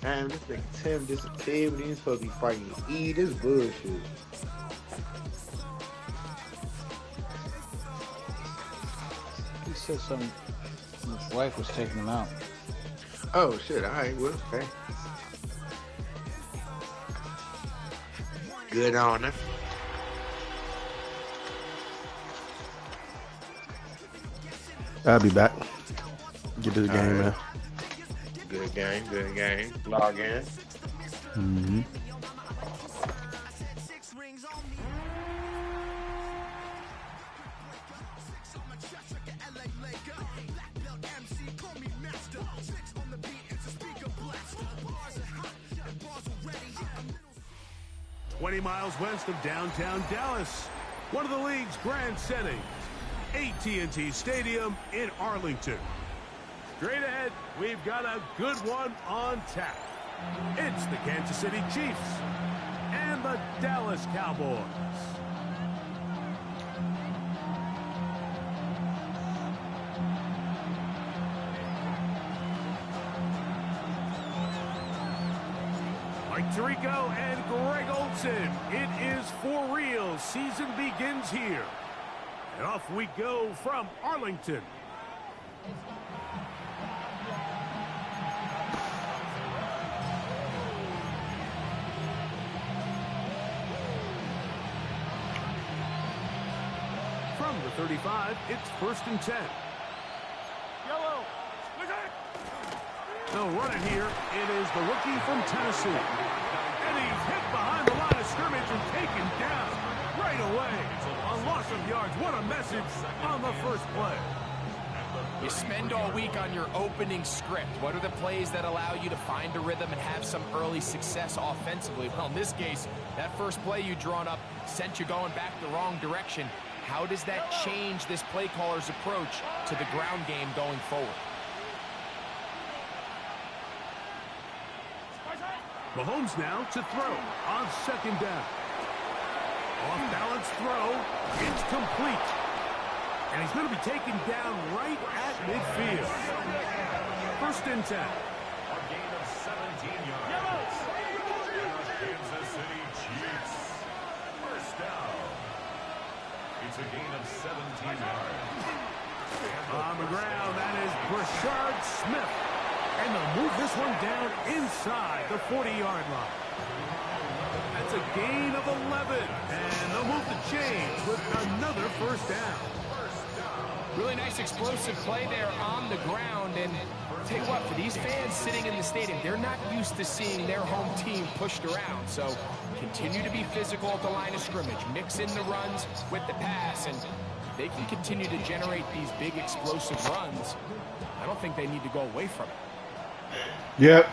Man, this nigga Tim disappeared when he was supposed to be fighting E. This bullshit. He said something. His wife was taking him out. Oh shit! All right, well, okay. Good on her. I'll be back. Get to the game, man. Good game, good game. Log in. Mm-hmm. Miles west of downtown Dallas, one of the league's grand settings, AT&T Stadium in Arlington. Straight ahead, we've got a good one on tap. It's the Kansas City Chiefs and the Dallas Cowboys. Mike Tirico and Greg Olsen. It is for real. Season begins here. And off we go from Arlington. From the 35, it's 1st and 10. Yellow. They'll run it here. It is the rookie from Tennessee. And he's hit behind the line of scrimmage and taken down right away. A loss of yards. What a message on the first play. You spend all week on your opening script. What are the plays that allow you to find a rhythm and have some early success offensively? Well, in this case, that first play you drawn up sent you going back the wrong direction. How does that change this play caller's approach to the ground game going forward? Mahomes now to throw on 2nd down. Off balance throw. It's complete. And he's going to be taken down right at midfield. 1st and 10. A gain of 17 yards. Kansas City Chiefs. 1st down. It's a gain of 17 yards. On the ground, that is Brashard Smith. And they'll move this one down inside the 40-yard line. That's a gain of 11. And they'll move the chains with another 1st down. Really nice explosive play there on the ground. And tell you what, for these fans sitting in the stadium, they're not used to seeing their home team pushed around. So continue to be physical at the line of scrimmage. Mix in the runs with the pass. And they can continue to generate these big explosive runs. I don't think they need to go away from it. Yep.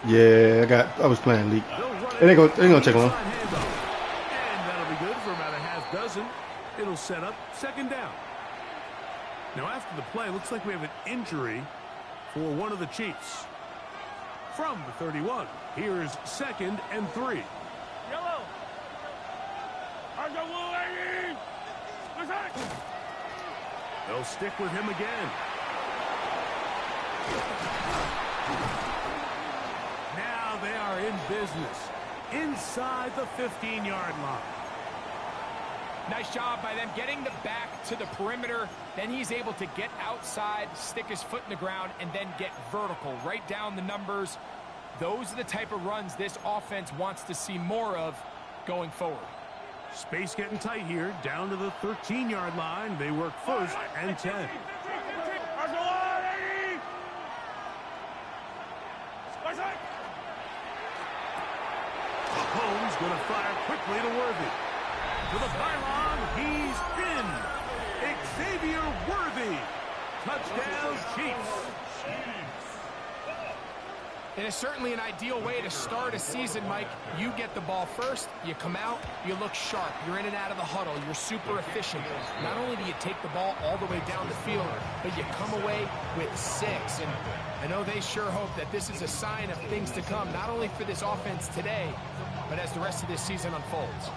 Yeah, I was playing league. It ain't gonna take long. And that'll be good for about a half dozen. It'll set up 2nd down. Now after the play, looks like we have an injury for one of the Chiefs. From the 31, here's 2nd and 3. They'll stick with him again. Now they are in business inside the 15-yard line. Nice job by them getting the back to the perimeter. Then he's able to get outside, stick his foot in the ground, and then get vertical. Right down the numbers. Those are the type of runs this offense wants to see more of going forward. Space getting tight here. Down to the 13-yard line. They work 1st and 10. Mahomes going to fire quickly to Worthy. To the pylon, he's in. Xavier Worthy. Touchdown, Chiefs. And it's certainly an ideal way to start a season, Mike. You get the ball first, you come out, you look sharp, you're in and out of the huddle, you're super efficient. Not only do you take the ball all the way down the field, but you come away with 6. And I know they sure hope that this is a sign of things to come, not only for this offense today, but as the rest of this season unfolds.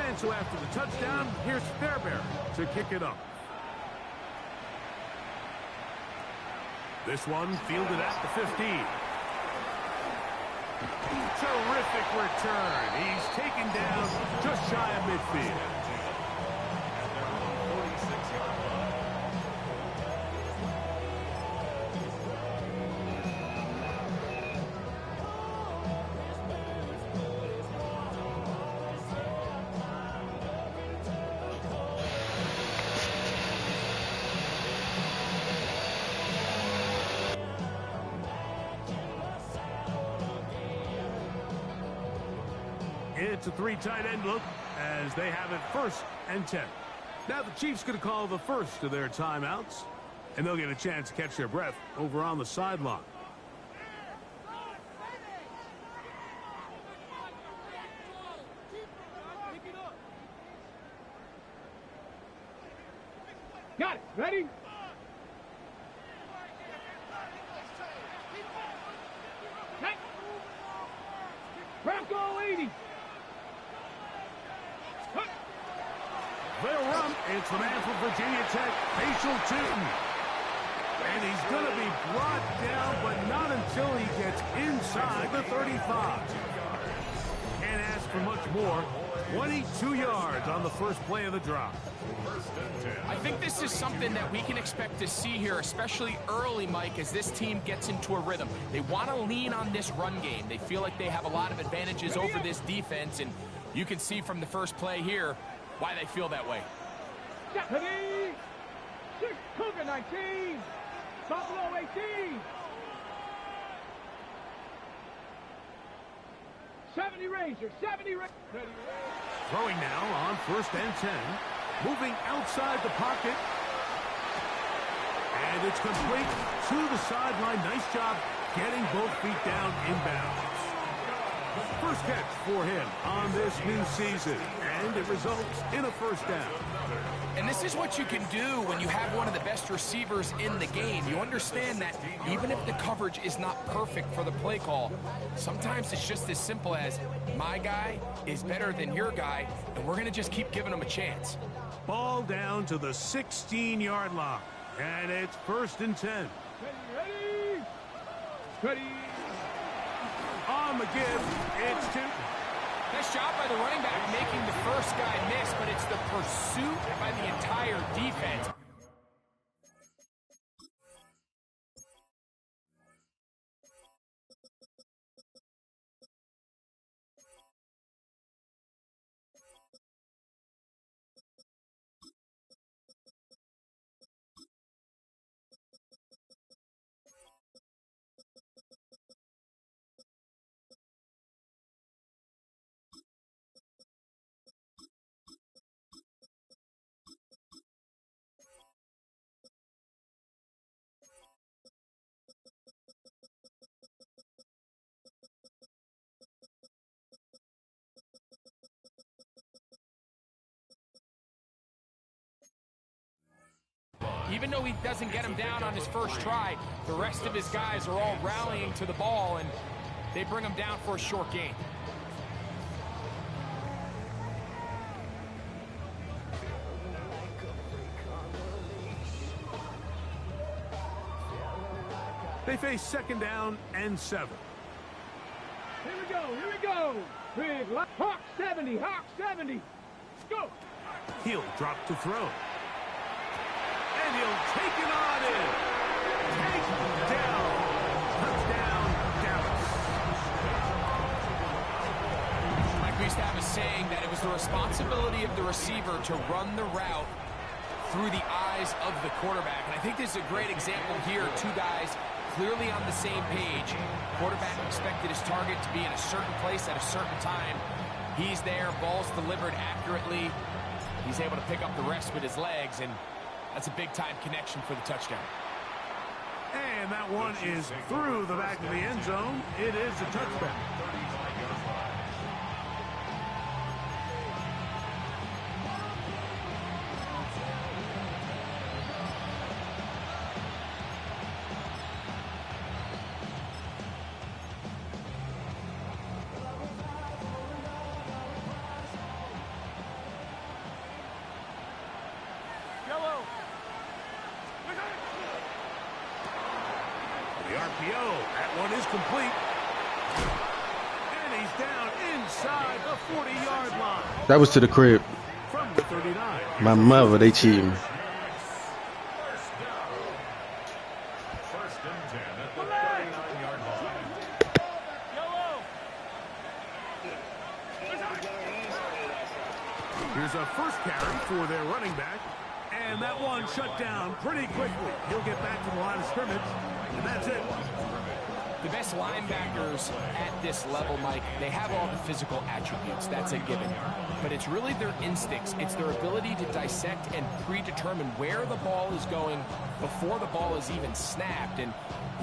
And so after the touchdown, here's Fairbairn to kick it up. This one fielded at the 15. Terrific return. He's taken down just shy of midfield. It's a 3 tight end look as they have it 1st and 10. Now the Chiefs going to call the first of their timeouts, and they'll get a chance to catch their breath over on the sideline. Got it. Ready? Bronco 80. They'll run. It's the man from Virginia Tech, Facial Tootin. And he's going to be brought down, but not until he gets inside the 35. Can't ask for much more. 22 yards on the first play of the drive. I think this is something that we can expect to see here, especially early, Mike, as this team gets into a rhythm. They want to lean on this run game. They feel like they have a lot of advantages over this defense, and you can see from the first play here why they feel that way. Ready? 6 Cougar 19. Buffalo 18. 70 Ranger. 70 Ranger. Throwing now on 1st and 10. Moving outside the pocket. And it's complete to the sideline. Nice job getting both feet down inbounds. First catch for him on this new season. And it results in a 1st down. And this is what you can do when you have one of the best receivers in the game. You understand that even if the coverage is not perfect for the play call, sometimes it's just as simple as my guy is better than your guy, and we're going to just keep giving him a chance. Ball down to the 16-yard line. And it's 1st and 10. Ready? Ready? On the give, it's Tootin. Nice job by the running back making the first guy miss, but it's the pursuit by the entire defense. Even though he doesn't get him down on his first try, the rest of his guys are all rallying to the ball, and they bring him down for a short gain. They face 2nd down and 7. Here we go. Here we go. Big Hawk 70. Hawk 70. Let's go. He'll drop to throw. And he'll take it on in. Take down. Touchdown, Dallas. Like we used to have a saying that it was the responsibility of the receiver to run the route through the eyes of the quarterback. And I think this is a great example here. 2 guys clearly on the same page. Quarterback expected his target to be in a certain place at a certain time. He's there, ball's delivered accurately. He's able to pick up the rest with his legs, and that's a big-time connection for the touchdown. And that one is through the back of the end zone. It is a touchback. RPO. That one is complete. And he's down inside the 40-yard line. That was to the crib. From the 39. My mother, they cheating. First and 10 at the 39-yard line. Here's a first carry for their running back. And that one shut down pretty quickly. He'll get back to the line of scrimmage, and that's it. The best linebackers at this level, Mike, they have all the physical attributes. That's a given. But it's really their instincts. It's their ability to dissect and predetermine where the ball is going before the ball is even snapped. And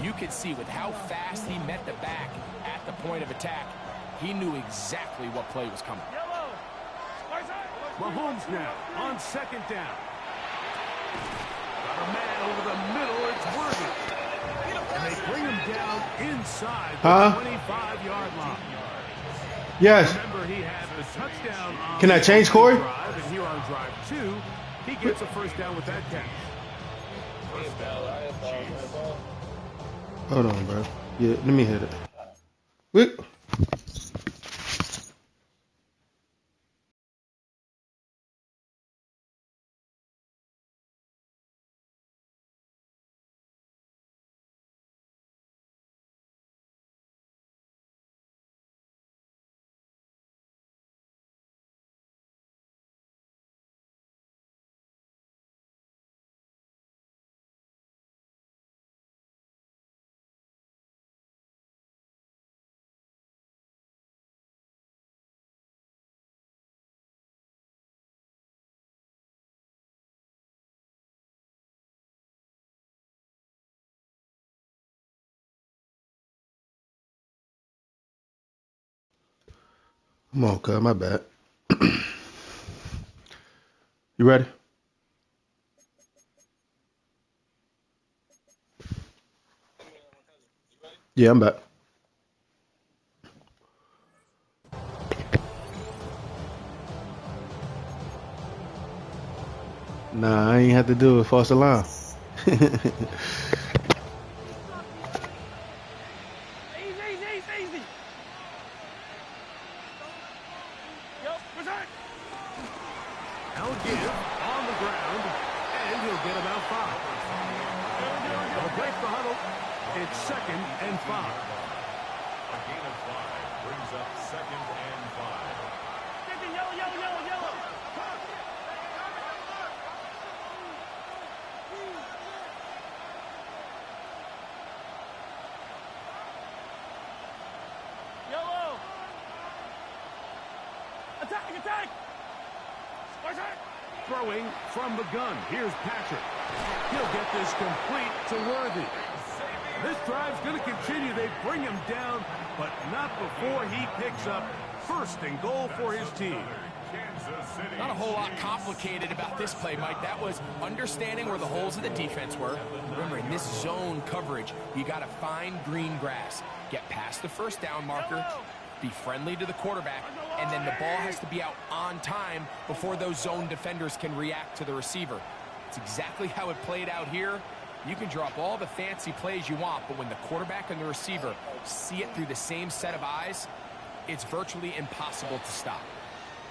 you could see with how fast he met the back at the point of attack, he knew exactly what play was coming. Mahomes now on second down. Got a man over the middle. It's Worthy. And they bring him down inside the 25-yard line. Yes. Remember, he had the touchdown on Can I change, Corey? drive, and here on drive 2, he gets a first down with that catch. Hold on, bro. Yeah, let me hit it. Wait. Come on, cuz, my bad. You ready? Yeah, I'm back. Nah, I ain't had to do it. False alarm. Now give on the ground, and he'll get about 5. They'll break the huddle. It's 2nd and 5. A gain of 5 brings up 2nd and 5. Attack! Throwing from the gun. Here's Patrick. He'll get this complete to Worthy. This drive's going to continue. They bring him down, but not before he picks up 1st and goal for his team. Not a whole lot complicated about this play, Mike. That was understanding where the holes of the defense were. Remember, in this zone coverage, you got to find green grass. Get past the first down marker, be friendly to the quarterback, and then the ball has to be out on time before those zone defenders can react to the receiver. It's exactly how it played out here. You can drop all the fancy plays you want, but when the quarterback and the receiver see it through the same set of eyes, it's virtually impossible to stop.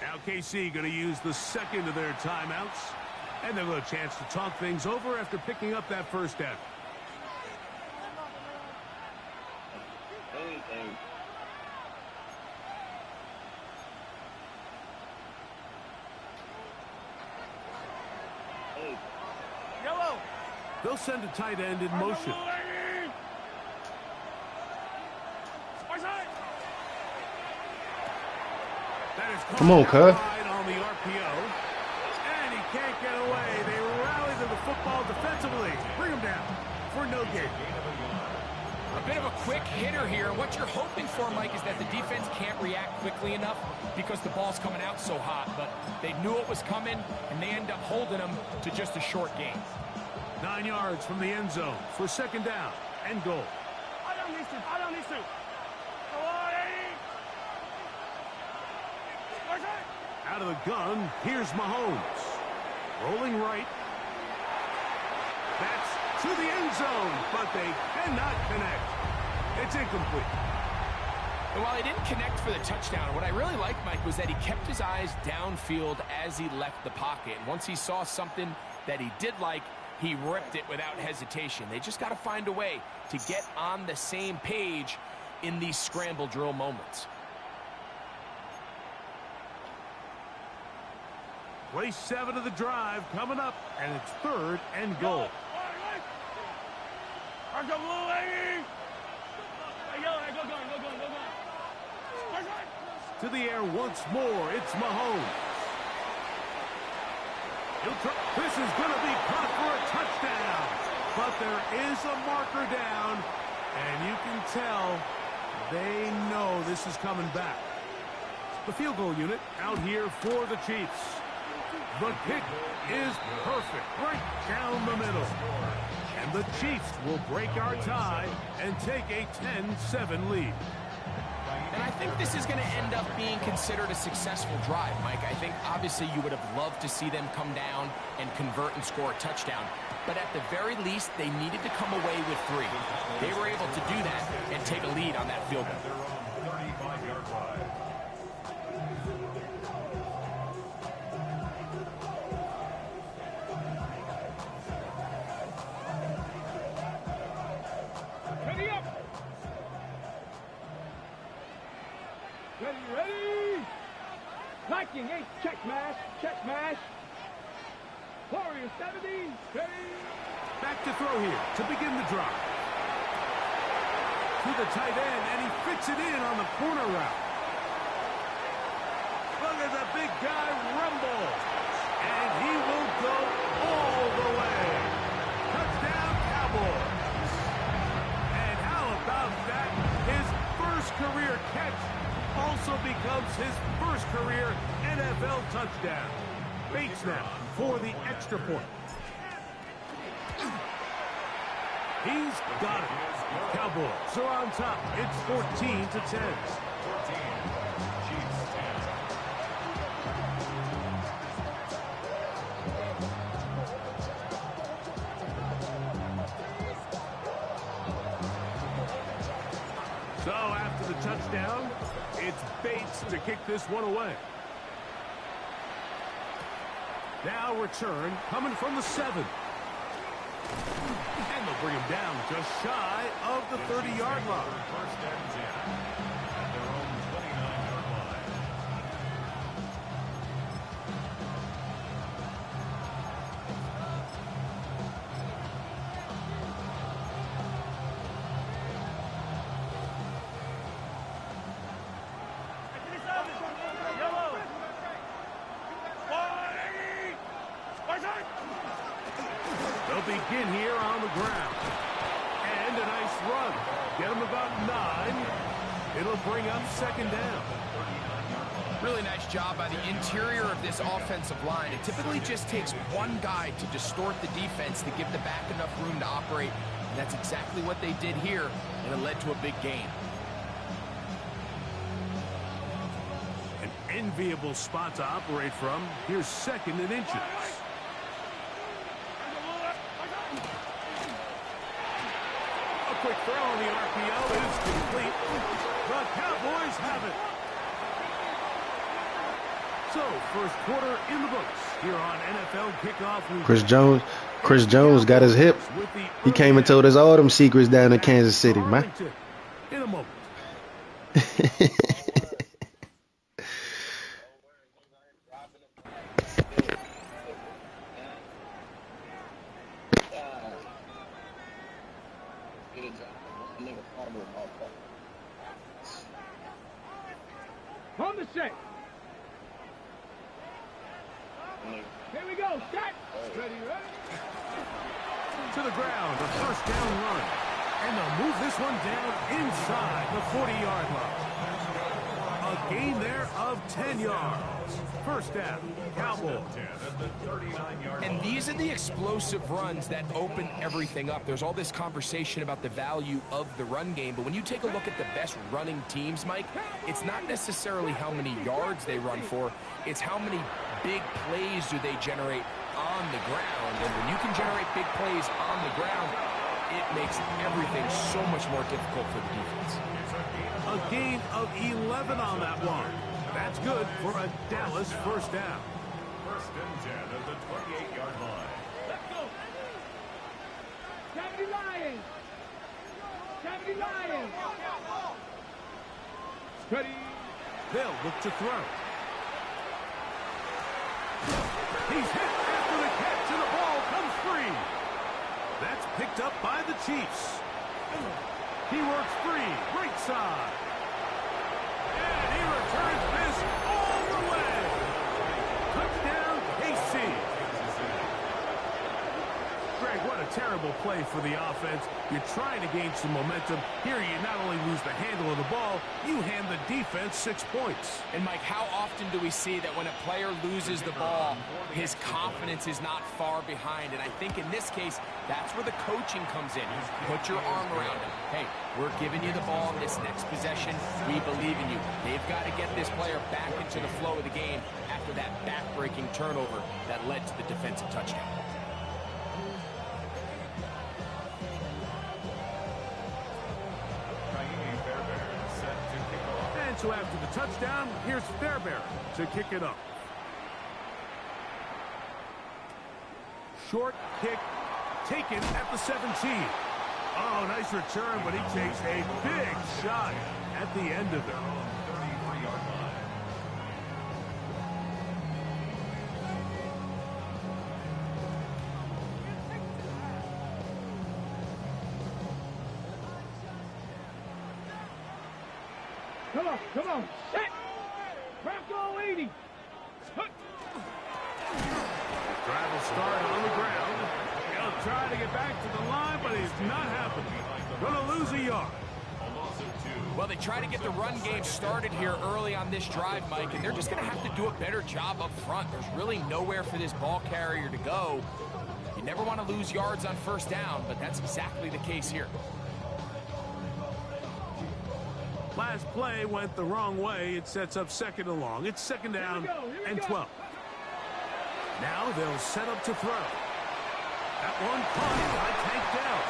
Now KC going to use the 2nd of their timeouts, and they'll have a chance to talk things over after picking up that first down. They'll send a tight end in motion. That is Come on, cuz. on the RPO, and he can't get away. They rally to the football defensively. Bring him down for no gain. A bit of a quick hitter here. What you're hoping for, Mike, is that the defense can't react quickly enough because the ball's coming out so hot. But they knew it was coming, and they end up holding them to just a short gain. 9 yards from the end zone for 2nd down and goal. I don't need to. Out of the gun, here's Mahomes. Rolling right. That's to the end zone, but they cannot connect. It's incomplete. And while he didn't connect for the touchdown, what I really liked, Mike, was that he kept his eyes downfield as he left the pocket. And once he saw something that he did like, he ripped it without hesitation. They just got to find a way to get on the same page in these scramble drill moments. Play 7 of the drive coming up, and it's 3rd and goal. To the air once more, it's Mahomes. This is going to be caught for a touchdown. But there is a marker down, and you can tell they know this is coming back. The field goal unit out here for the Chiefs. The kick is perfect, right down the middle. And the Chiefs will break our tie and take a 10-7 lead. And I think this is going to end up being considered a successful drive, Mike. I think obviously you would have loved to see them come down and convert and score a touchdown. But at the very least, they needed to come away with 3. They were able to do that and take a lead on that field goal. 35-yard line. Ready up. Ready. Viking 8, check mash. Warrior 70, ready. Back to throw here to begin the drive. To the tight end, and he fits it in on the corner route. Look at the big guy rumble. And he will go all the way. Touchdown, Cowboys. And how about that? His first career catch also becomes his first career NFL touchdown. Bates now for the extra point. He's got it. Cowboys are on top. It's 14-10. So after the touchdown, it's Bates to kick this one away. Now return coming from the 7. And they'll bring him down just shy of the 30-yard line. 1st and 10 at their own 29-yard line. They'll begin here on the ground. And a nice run. Get him about 9. It'll bring up 2nd down. Really nice job by the interior of this offensive line. It typically just takes one guy to distort the defense to give the back enough room to operate. And that's exactly what they did here, and it led to a big gain. An enviable spot to operate from. Here's 2nd and inches. A quick throw on the RPO is complete. The Cowboys have it. So, first quarter in the books here on NFL Kickoff Week. Chris Jones got his hip. He came and told us all them secrets down in Kansas City, man. In a moment. On the set. Here we go. Set. Ready. To the ground, a first down run. And they'll move this one down inside the 40-yard line. A gain there of 10 yards. First down, Cowboys. And these are the explosive runs that open everything up. There's all this conversation about the value of the run game, but when you take a look at the best running teams, Mike, it's not necessarily how many yards they run for, it's how many big plays do they generate on the ground. And when you can generate big plays on the ground, it makes everything so much more difficult for the defense. A gain of 11 on that one. That's good for a Dallas first down. First and 10 at the 28-yard line. Let's go. 70 Lions. 70 Lions. Ready. They'll look to throw. He's hit after the catch, and the ball comes free. That's picked up by the Chiefs. He works free, right side. And he returns this all the way. Touchdown, KC. Greg, what a terrible play for the offense. You're trying to gain some momentum. Here you not only lose the handle of the ball, you hand the defense 6 points. And, Mike, how often do we see that when a player loses the ball, his confidence is not far behind? And I think in this case, that's where the coaching comes in. Put your arm around him. Hey, we're giving you the ball in this next possession. We believe in you. They've got to get this player back into the flow of the game after that back-breaking turnover that led to the defensive touchdown. And so after the touchdown, here's Fairbairn to kick it up. Short kick taken at the 17. Oh, nice return, but he takes a big shot at the end of it. 33-yard line. Come on. Set. Bronco 80. Drive will start on the ground. He'll try to get back to the line, but it's not happening. Gonna lose a yard. Well, they try to get the run game started here early on this drive, Mike, and they're just going to have to do a better job up front. There's really nowhere for this ball carrier to go. You never want to lose yards on first down, but that's exactly the case here. Last play went the wrong way. It sets up second and long. It's second down and 12. Now they'll set up to throw. That one caught by Tank down.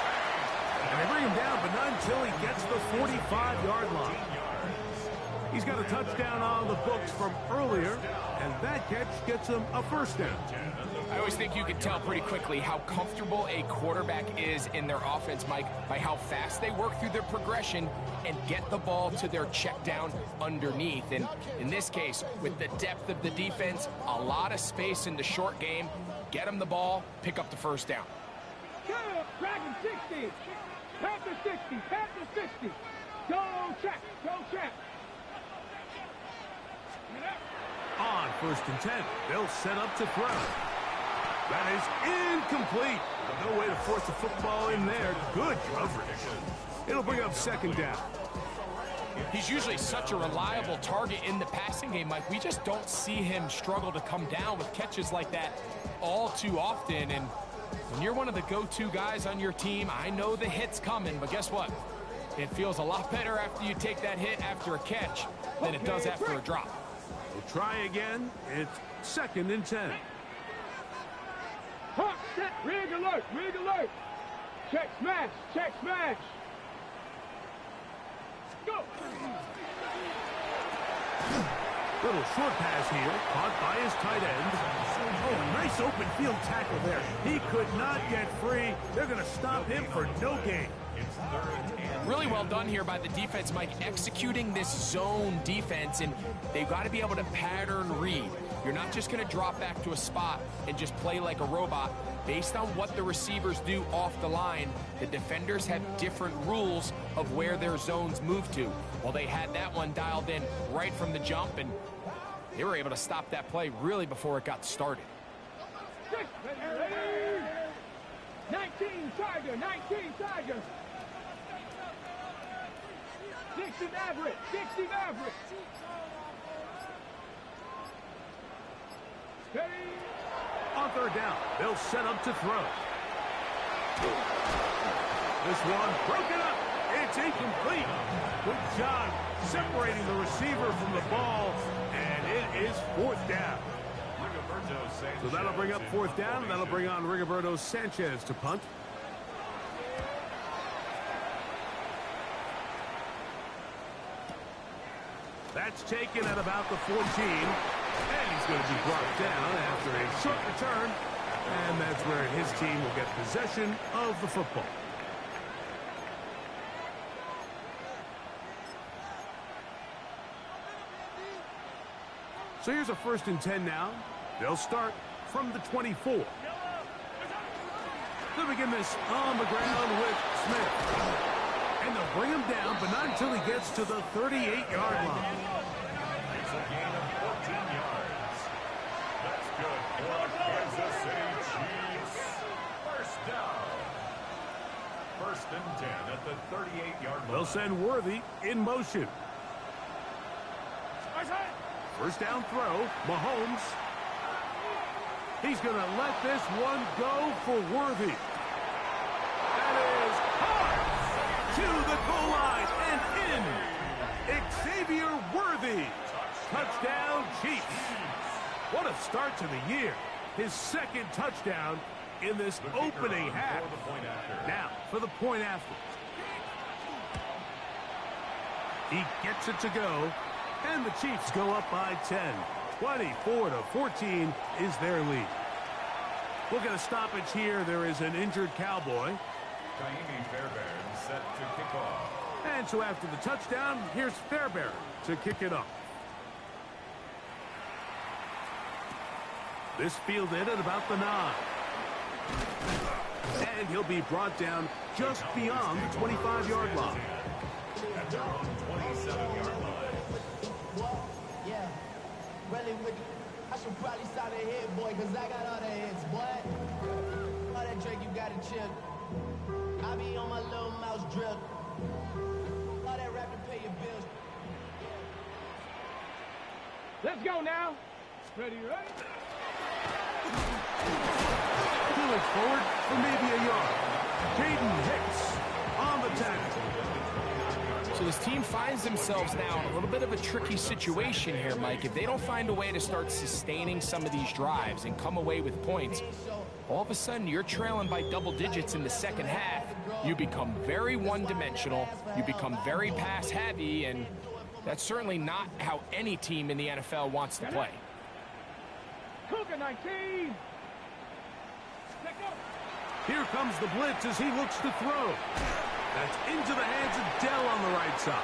And they bring him down, but not until he gets the 45-yard line. He's got a touchdown on the books from earlier, and that catch gets him a first down. I always think you can tell pretty quickly how comfortable a quarterback is in their offense, Mike, by how fast they work through their progression and get the ball to their check down underneath. And in this case, with the depth of the defense, a lot of space in the short game, get them the ball, pick up the first down. Dragon 60. Panther 60. Panther 60. Go check. On first and 10, they'll set up to throw. That is incomplete. No way to force the football in there. Good coverage. It'll bring up second down. He's usually such a reliable target in the passing game, Mike. We just don't see him struggle to come down with catches like that all too often. And when you're one of the go-to guys on your team, I know the hit's coming, but guess what? It feels a lot better after you take that hit after a catch than it does after a drop. We'll try again. It's second and 10. Hawk set. Rig alert. Check smash. Go. Little short pass here, caught by his tight end. Oh, a nice open field tackle there. He could not get free. They're going to stop him for no gain. Really well done here by the defense, Mike, executing this zone defense, and they've got to be able to pattern read. You're not just going to drop back to a spot and just play like a robot. Based on what the receivers do off the line, the defenders have different rules of where their zones move to. Well, they had that one dialed in right from the jump, and they were able to stop that play really before it got started. 19 Tiger. 60 Maverick. On third down, they'll set up to throw. This one broken up. It's incomplete. Good job separating the receiver from the ball, and it is fourth down. So that'll bring up fourth down, and that'll bring on Rigoberto Sanchez to punt. That's taken at about the 14. And he's going to be brought down after a short return. And that's where his team will get possession of the football. So here's a 1st and 10 now. They'll start from the 24. They'll begin this on the ground with Smith. And they'll bring him down, but not until he gets to the 38-yard line. It's a gain of 14 yards. That's good for Kansas City Chiefs. First down. 1st and 10 at the 38-yard line. They'll send Worthy in motion. First down throw, Mahomes. He's going to let this one go for Worthy. That is hard to the goal line and in. Xavier Worthy. Touchdown, Chiefs. What a start to the year. His 2nd touchdown in this opening half. Now, for the point after. He gets it to go. And the Chiefs go up by 10. 24-14 is their lead. We'll get a stoppage here. There is an injured Cowboy. Kaimi Fairbairn set to kick off. And so after the touchdown, here's Fairbairn to kick it off. This fielded at about the 9. And he'll be brought down just beyond the 25-yard line. At their own 27-yard line. Yeah, really with I should probably start a hit, boy, because I got all the hits, boy. All that drink, you got to chill. I be on my little mouse drip. All that rap to pay your bills. Let's go now. Ready, right? He'll look forward for maybe a yard. Jaden Hicks on the tackle. So this team finds themselves now in a little bit of a tricky situation here, Mike. If they don't find a way to start sustaining some of these drives and come away with points, all of a sudden you're trailing by double digits in the 2nd half. You become very one-dimensional. You become very pass-heavy, and that's certainly not how any team in the NFL wants to play. Cougar 19. Here comes the blitz as he looks to throw. That's into the hands of Dell on the right side.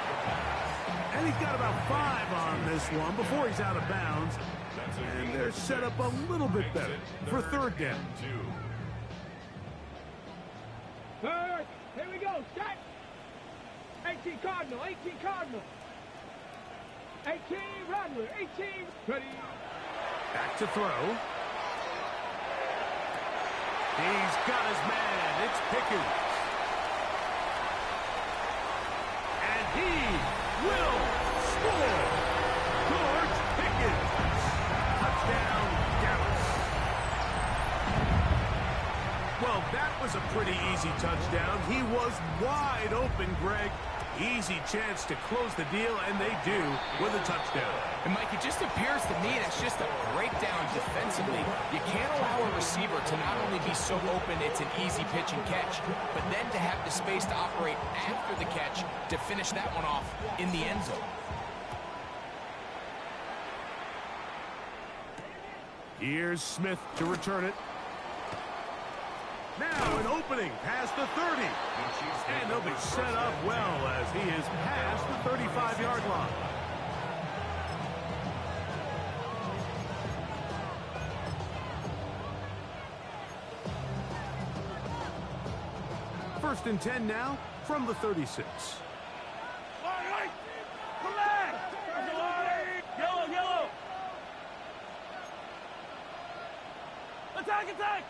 And he's got about 5 on this one before he's out of bounds. And they're set up a little bit better for 3rd down. Third. Here we go. Set. 18 Cardinal. 18 Cardinal. 18 Rattler. 18. Ready. Back to throw. He's got his man. It's Pickens. And he will score. George Pickens. Touchdown, Dallas. Well, that was a pretty easy touchdown. He was wide open, Greg. Easy chance to close the deal, and they do with a touchdown. And, Mike, it just appears to me that's just a breakdown defensively. You can't allow a receiver to not only be so open it's an easy pitch and catch, but then to have the space to operate after the catch to finish that one off in the end zone. Here's Smith to return it. Now an opening past the 30. And they'll be set up well as he is past the 35-yard line. First and 10 now from the 36. Yellow, yellow. Attack, attack.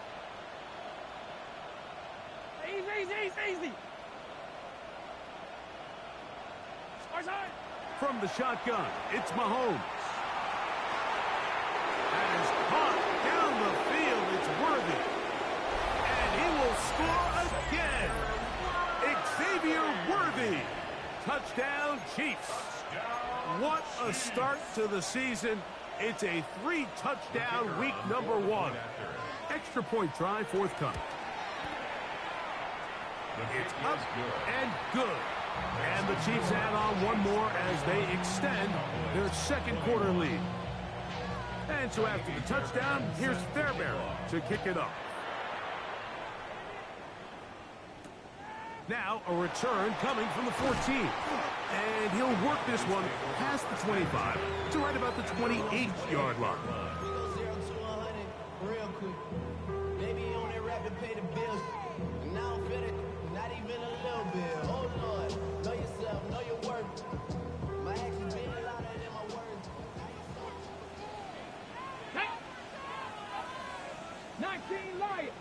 Easy. From the shotgun, it's Mahomes. That is caught down the field. It's Worthy. And he will score again. Xavier Worthy. Touchdown, Chiefs. What a start to the season. It's a 3-touchdown week number 1. Extra point try forthcoming. It's up and good. And the Chiefs add on one more as they extend their second quarter lead. And so after the touchdown, here's Fairbairn to kick it off. Now a return coming from the 14. And he'll work this one past the 25 to right about the 28-yard line. We go 0 to 100 real quick. Maybe you on that rapid pay the bills. And now I'm fit it, not even a little bit. Oh Lord, know yourself, know your worth. My actions being louder than my words. 19 Lions.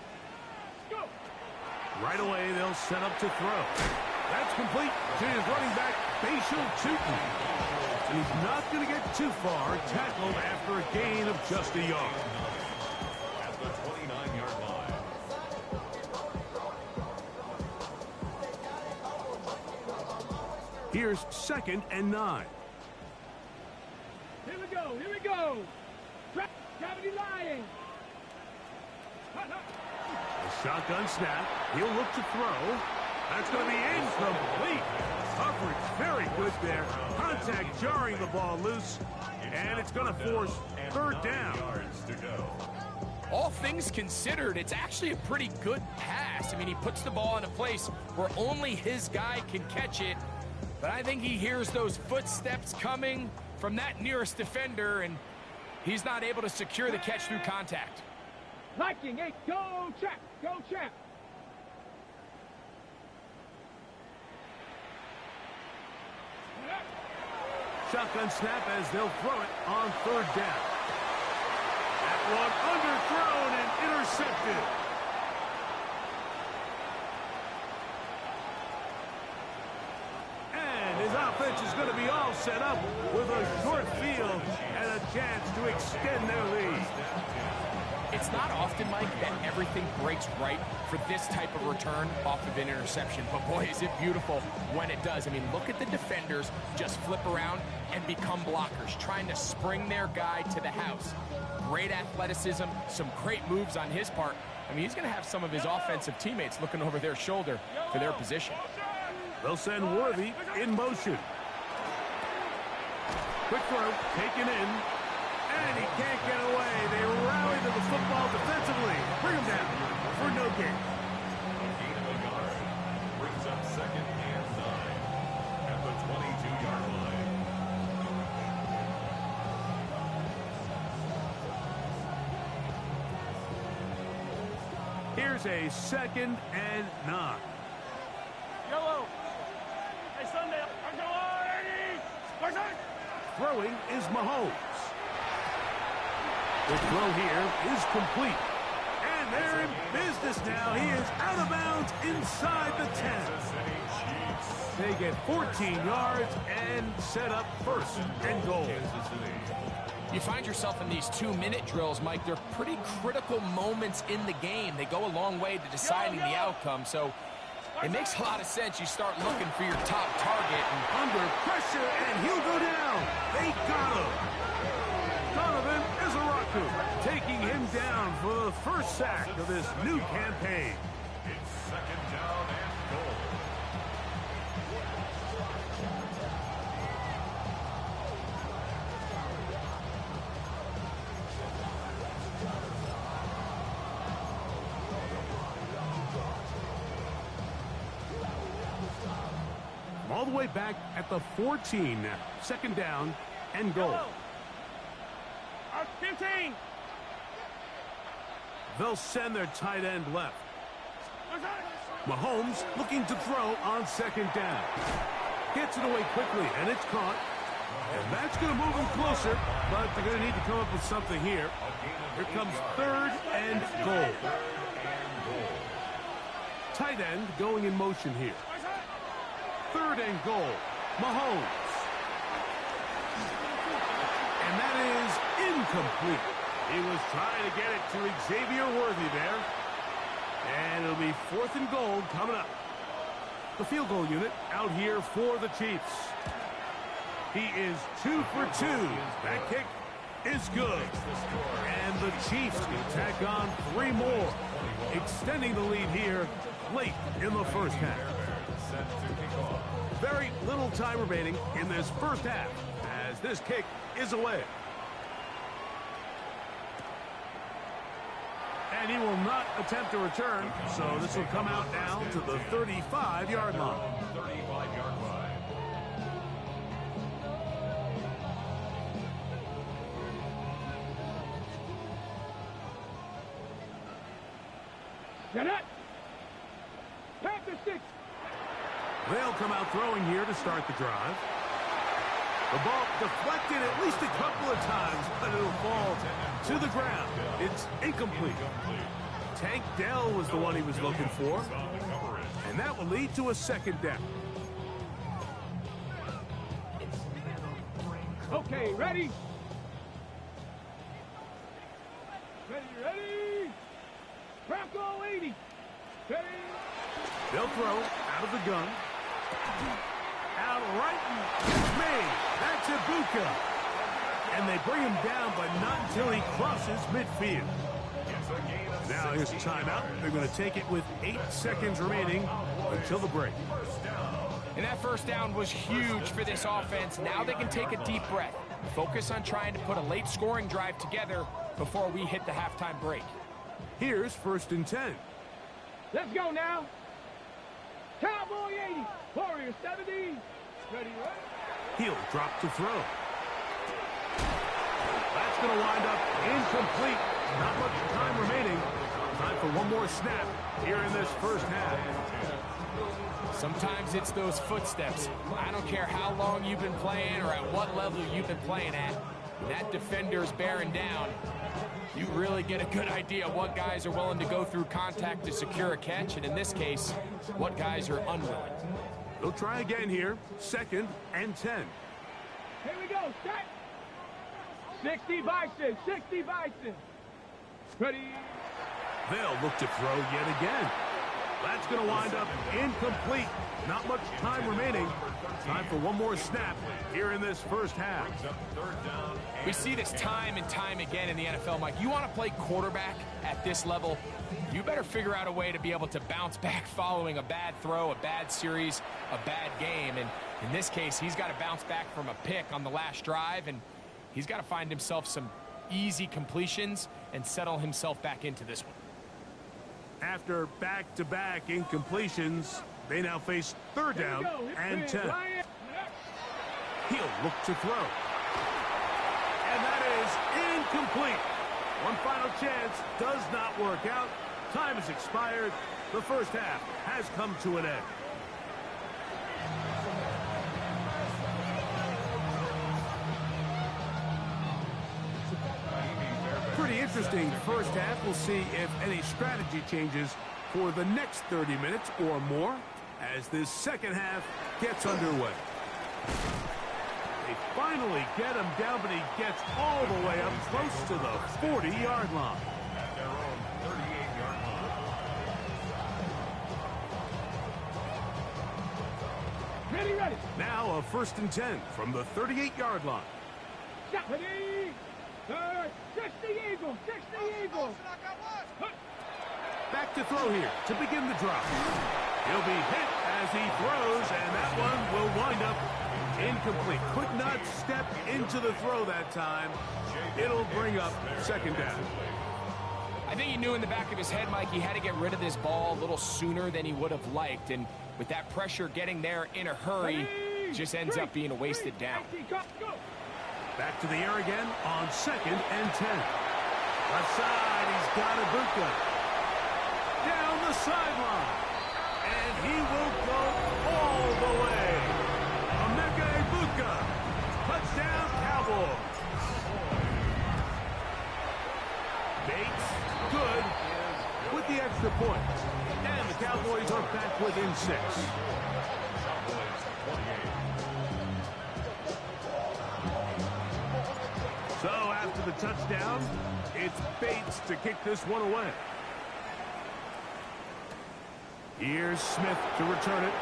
Go. Right away, they'll set up to throw. That's complete to his running back, Facial Tootin. And he's not going to get too far, tackled after a gain of just a yard. At the 29-yard line. Here's 2nd and 9. Here we go. Here we go. Gravity Lions. A shotgun snap. He'll look to throw. That's going to be incomplete. Coverage very good there. Contact jarring the ball loose. And it's going to force 3rd down. All things considered, it's actually a pretty good pass. I mean, he puts the ball in a place where only his guy can catch it. But I think he hears those footsteps coming from that nearest defender, and he's not able to secure the catch through contact. Liking it. Go, Champ. Go, Champ. Shotgun snap as they'll throw it on 3rd down. That one underthrown and intercepted. And his offense is going to be all set up with a short field and a chance to extend their lead. It's not often, Mike, that everything breaks right for this type of return off of an interception. But, boy, is it beautiful when it does. I mean, look at the defenders just flip around and become blockers, trying to spring their guy to the house. Great athleticism, some great moves on his part. I mean, he's going to have some of his offensive teammates looking over their shoulder for their position. They'll send Worthy in motion. Quick throw, taken in. And he can't get away. They rally to the football defensively. Bring him down for no gain. Gain of a yard. Brings up 2nd and 9 at the 22-yard line. Here's a 2nd and 9. Yellow. Hey, Sunday. Throwing is Mahomes. The throw here is complete. And they're in business now. He is out of bounds inside the 10. They get 14 yards and set up 1st and goal. You find yourself in these 2-minute drills, Mike. They're pretty critical moments in the game. They go a long way to deciding the outcome. So it makes a lot of sense. You start looking for your top target. And under pressure, and he'll go down. They got him. Donovan Izaraku taking him down for the first sack of this new campaign. It's 2nd down and goal. All the way back at the 14 now. 2nd down and goal. 15. They'll send their tight end left. Mahomes looking to throw on 2nd down. Gets it away quickly, and it's caught. And that's going to move him closer, but they're going to need to come up with something here. Here comes 3rd and goal. Tight end going in motion here. 3rd and goal. Mahomes. And that is incomplete. He was trying to get it to Xavier Worthy there. And it'll be 4th and goal coming up. The field goal unit out here for the Chiefs. He is 2 for 2. That kick is good. And the Chiefs tack on 3 more, extending the lead here late in the first half. Very little time remaining in this first half as this kick is away. And he will not attempt a return, so this will come out now to the 35-yard line. 35-yard line. Get it! Panther 6! They'll come out throwing here to start the drive. The ball deflected at least a couple of times, but it'll fall to the ground. It's incomplete. Tank Dell was the one he was looking for, and that will lead to a second down. Okay, ready? Ready? Bronco 80! Ready? They'll throw out of the gun. Out right, it's made. That's Ibuka. And they bring him down, but not until he crosses midfield. Now here's a timeout. They're going to take it with 8 seconds remaining until the break. And that first down was huge for this offense. Now they can take a deep breath. Focus on trying to put a late scoring drive together before we hit the halftime break. Here's 1st and 10. Let's go now. Cowboy 80. Warrior 70. Ready? He'll drop to throw. That's going to wind up incomplete. Not much time remaining. Time for one more snap here in this first half. Sometimes it's those footsteps. I don't care how long you've been playing or at what level you've been playing at. When that defender's bearing down, you really get a good idea of what guys are willing to go through contact to secure a catch, and in this case, what guys are unwilling. They'll try again here. 2nd and 10. Here we go. Set. 60 Bison. 60 Bison. Ready? They'll look to throw yet again. That's going to wind up incomplete. Not much time remaining. Time for one more snap here in this first half. We see this time and time again in the NFL, Mike. You want to play quarterback at this level, you better figure out a way to be able to bounce back following a bad throw, a bad series, a bad game. And in this case, he's got to bounce back from a pick on the last drive, and he's got to find himself some easy completions and settle himself back into this one. After back-to-back incompletions, they now face 3rd down and 10. He'll look to throw. And that is incomplete. One final chance does not work out. Time has expired. The first half has come to an end. Pretty interesting first half. We'll see if any strategy changes for the next 30 minutes or more as this second half gets underway. They finally get him down, but he gets all the way up close to the 40-yard line. At their own 38-yard line. Ready. Now a 1st and 10 from the 38-yard line. Stop. Ready? 60 Eagles. 60 Eagles. Back to throw here to begin the drop. He'll be hit as he throws, and that one will wind up incomplete. Could not step into the throw that time. It'll bring up 2nd down. I think he knew in the back of his head, Mike, he had to get rid of this ball a little sooner than he would have liked. And with that pressure getting there in a hurry, it just ends up being a wasted down. Back to the air again on 2nd and 10. Left side, he's got Ibuka. Down the sideline. And he will go all the way. Emeka Ibuka. Touchdown, Cowboys. Bates, good with the extra point. And the Cowboys are back within 6. So after the touchdown, it's Bates to kick this one away. Here's Smith to return it.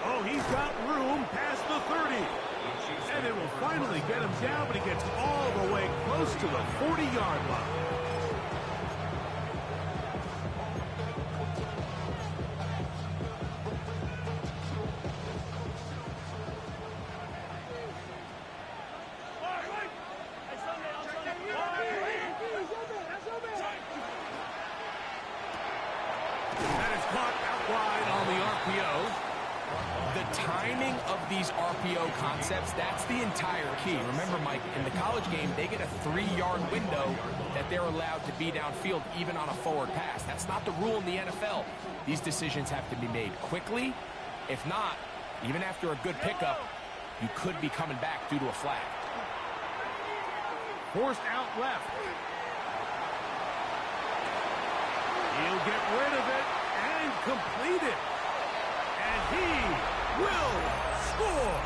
Oh, he's got room past the 30. And they will find finally get him down, but he gets all the way close to the 40-yard line. These RPO concepts, that's the entire key. Remember, Mike, in the college game, they get a 3-yard window that they're allowed to be downfield even on a forward pass. That's not the rule in the NFL. These decisions have to be made quickly. If not, even after a good pickup, you could be coming back due to a flag. Forced out left. He'll get rid of it and complete it. And he will score.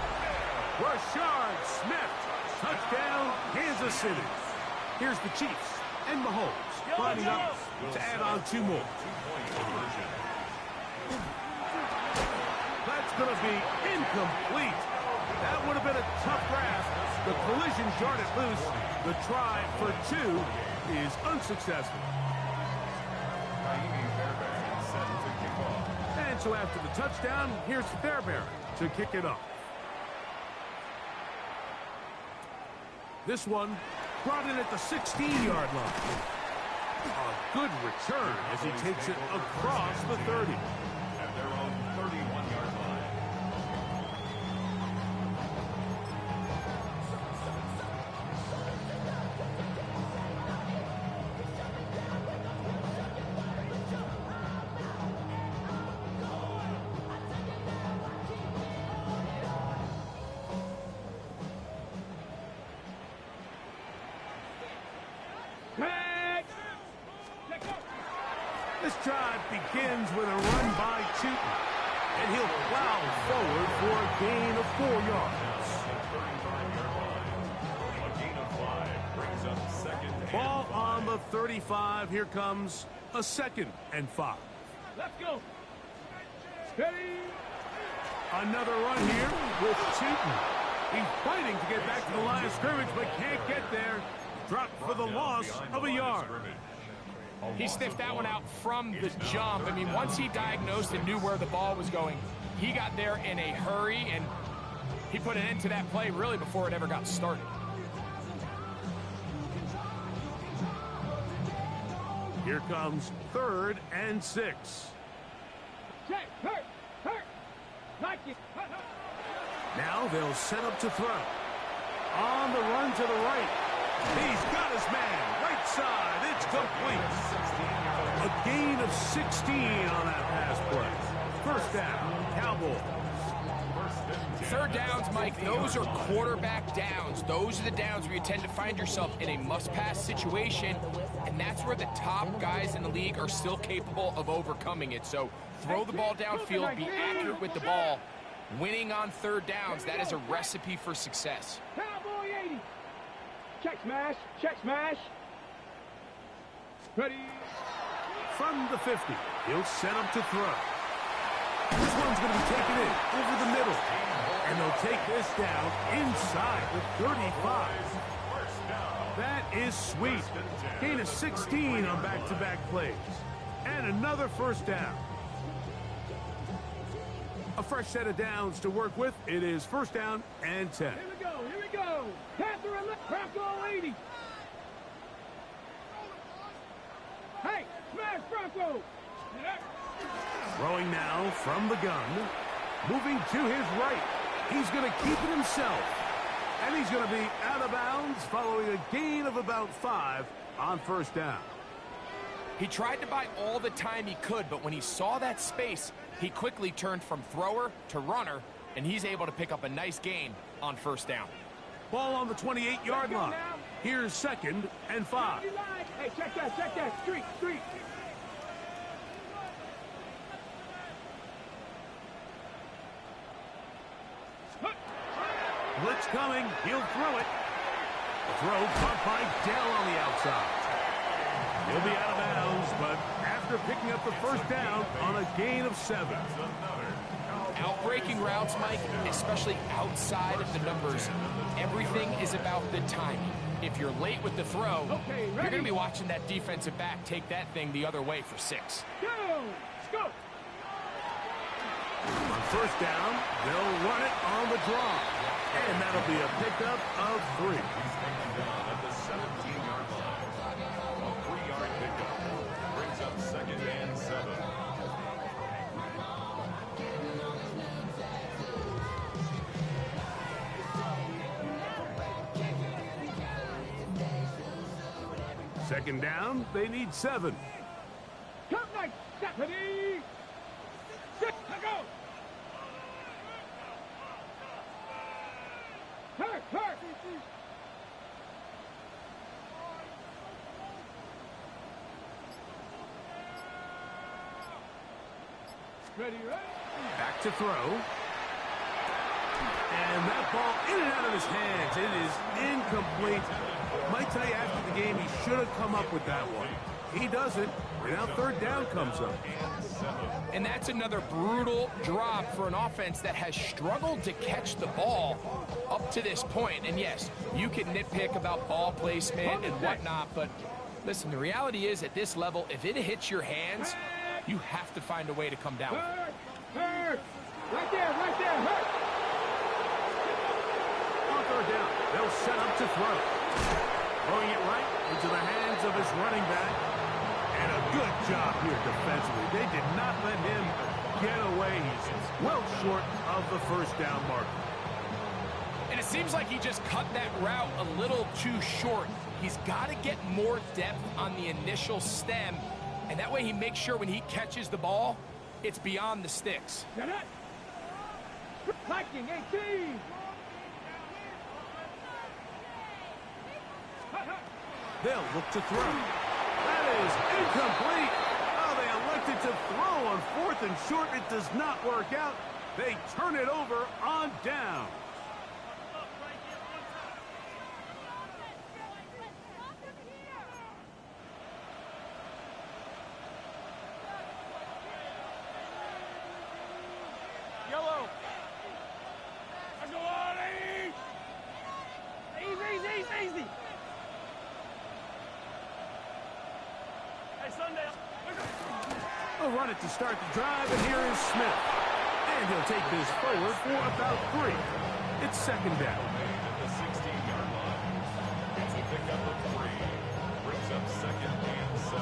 Rashard Smith. Touchdown, Kansas City. Here's the Chiefs and Mahomes lining up to add on 2 more. That's going to be incomplete. That would have been a tough grasp. The collision jarred it loose. The try for 2 is unsuccessful. And so after the touchdown, here's Fairbairn to kick it off. This one brought in at the 16-yard line. A good return as he takes it across the 30. At their own 31-yard line. This drive begins with a run by Tootin, and he'll plow forward for a gain of 4 yards. A gain of 5 brings up second and Ball 5. on the 35. Here comes a 2nd and 5. Let's go. Steady. Another run here with Tootin. He's fighting to get back to the line of scrimmage, but can't get there. Dropped for the loss of a yard. He sniffed that one out from the jump. I mean, once he diagnosed and knew where the ball was going, he got there in a hurry, and he put an end to that play really before it ever got started. Here comes 3rd and 6. Check. Hurt. Like it. Now they'll set up to throw. On the run to the right. He's got his man. Right side. It's complete. A gain of 16 on that pass play. 1st down. Cowboys. 3rd downs, Mike, those are quarterback downs. Those are the downs where you tend to find yourself in a must-pass situation, and that's where the top guys in the league are still capable of overcoming it. So throw the ball downfield, be accurate with the ball. Winning on 3rd downs, that is a recipe for success. Cowboy 80. Check smash. Ready. From the 50, he'll set up to throw. This one's going to be taken in over the middle. And they'll take this down inside the 35. That is sweet. Gain of 16 on back-to-back plays. And another 1st down. A fresh set of downs to work with. It is 1st down and 10. Here we go. Panther and Bronco 80. Hey, smash Bronco. Throwing now from the gun. Moving to his right. He's going to keep it himself. And he's going to be out of bounds following a gain of about 5 on 1st down. He tried to buy all the time he could, but when he saw that space, he quickly turned from thrower to runner, and he's able to pick up a nice gain on 1st down. Ball on the 28-yard line. Here's 2nd and 5. Hey, check that. Street. Blitz coming. He'll throw it. Throw caught by Dell on the outside. He'll be out of bounds, but after picking up the 1st down on a gain of 7. Outbreaking routes, Mike, especially outside of the numbers, everything is about the timing. If you're late with the throw, you're going to be watching that defensive back take that thing the other way for 6. Go! Let's go! On first down, they'll run it on the draw. And that'll be a pickup of 3. He's taken down at the 17-yard line. A 3-yard pickup brings up 2nd and 7. Second down, they need 7. Come nice, Stephanie! 6, let go! Hurt, hurt! Ready, ready? Back to throw. And that ball in and out of his hands. It is incomplete. Might tell you after the game he should have come up with that one. He doesn't. And now third down comes up. And that's another brutal drop for an offense that has struggled to catch the ball up to this point. And yes, you can nitpick about ball placement and whatnot, but listen, the reality is at this level, if it hits your hands, you have to find a way to come down with it. Hurt, hurt! Right there, hurt! On third down, they'll set up to throw. Throwing it right into the hands of his running back. And a good job here defensively. They did not let him get away. He's well short of the first down marker. And it seems like he just cut that route a little too short. He's got to get more depth on the initial stem, and that way he makes sure when he catches the ball, it's beyond the sticks. Get it! Viking 18! They'll look to throw. That is incomplete. Oh, they elected to throw on 4th and short. It does not work out. They turn it over on down. Yellow! Let's go on, easy! Hey, Sunday! They'll run it to start the drive, and here is Smith. And he'll take this forward for about 3. It's second down. At the 16-yard line. It's a pickup of 3. Brings up 2nd and 7.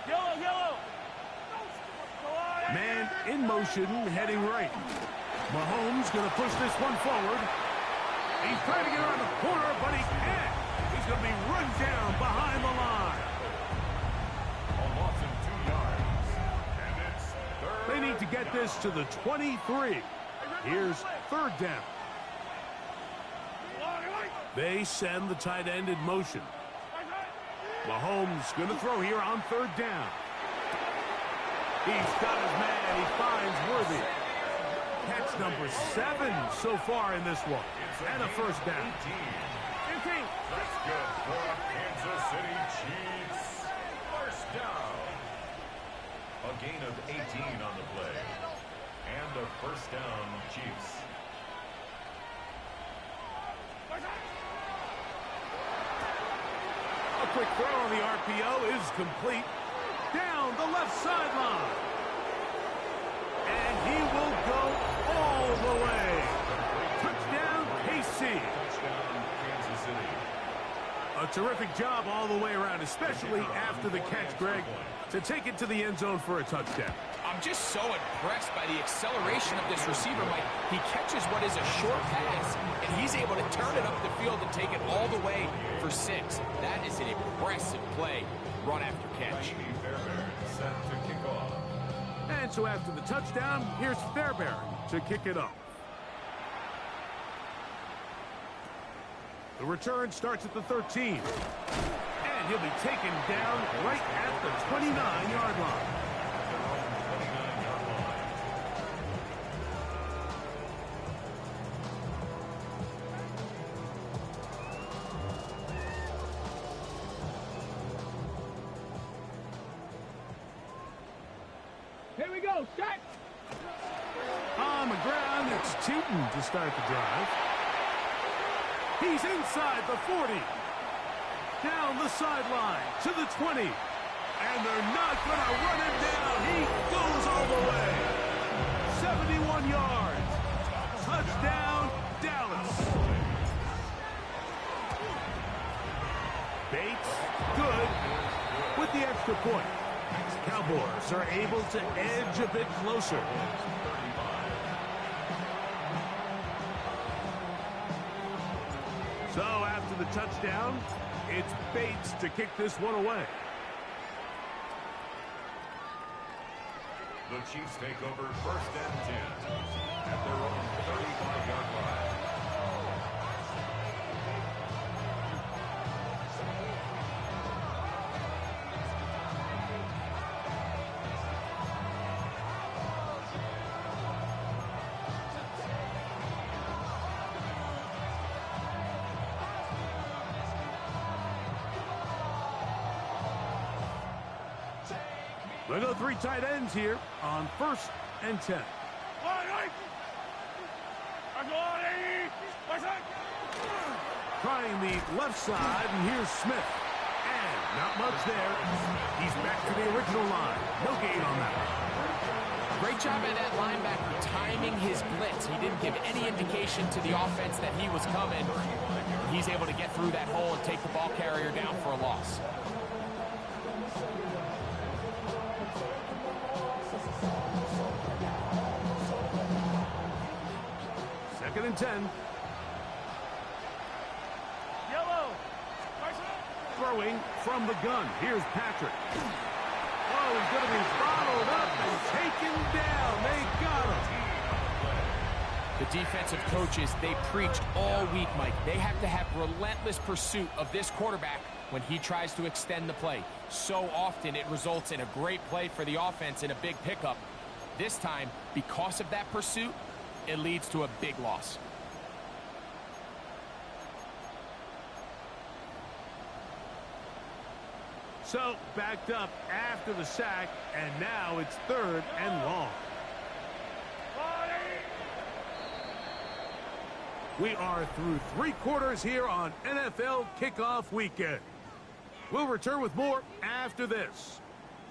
Yellow! Man in motion, heading right. Mahomes going to push this one forward. He's trying to get around the corner, but he can't. He's going to be run down behind the line. A loss of 2 yards. And it's third. They need to get this to the 23. Here's third down. They send the tight end in motion. Mahomes going to throw here on third down. He's got his man. He finds Worthy. Catch number 7 so far in this one. And a first down. 18. That's good for Kansas City Chiefs. First down. A gain of 18 on the play. And a first down, Chiefs. A quick throw on the RPO is complete. Down the left sideline. And he will go all the way. Touchdown, KC. Touchdown, Kansas City. A terrific job all the way around, especially after the catch, Greg, to take it to the end zone for a touchdown. I'm just so impressed by the acceleration of this receiver, Mike. He catches what is a short pass, and he's able to turn it up the field and take it all the way for 6. That is an impressive play, run after catch. Fairbairn set to kick off. And so after the touchdown, here's Fairbairn to kick it up. The return starts at the 13. And he'll be taken down right at the 29-yard line. Here we go. Set. On the ground, it's Cheaton to start the drive. He's inside the 40. Down the sideline to the 20. And they're not going to run him down. He goes all the way. 71 yards. Touchdown, Dallas. Bates, good, with the extra point. Cowboys are able to edge a bit closer. So after the touchdown, it's Bates to kick this one away. The Chiefs take over 1st and 10 at their own 35-yard line. They go 3 tight ends here on 1st and 10. Trying the left side, and here's Smith. And not much there. He's back to the original line. No gain on that. Great job by that linebacker timing his blitz. He didn't give any indication to the offense that he was coming. He's able to get through that hole and take the ball carrier down for a loss. Second and 10. Throwing from the gun. Here's Patrick. Oh, he's going to be bottled up and taken down. They got him. The defensive coaches, they preached all week, Mike. They have to have relentless pursuit of this quarterback when he tries to extend the play. So often it results in a great play for the offense and a big pickup. This time, because of that pursuit, it leads to a big loss. So, backed up after the sack, and now it's 3rd and long. We are through 3 quarters here on NFL Kickoff Weekend. We'll return with more after this.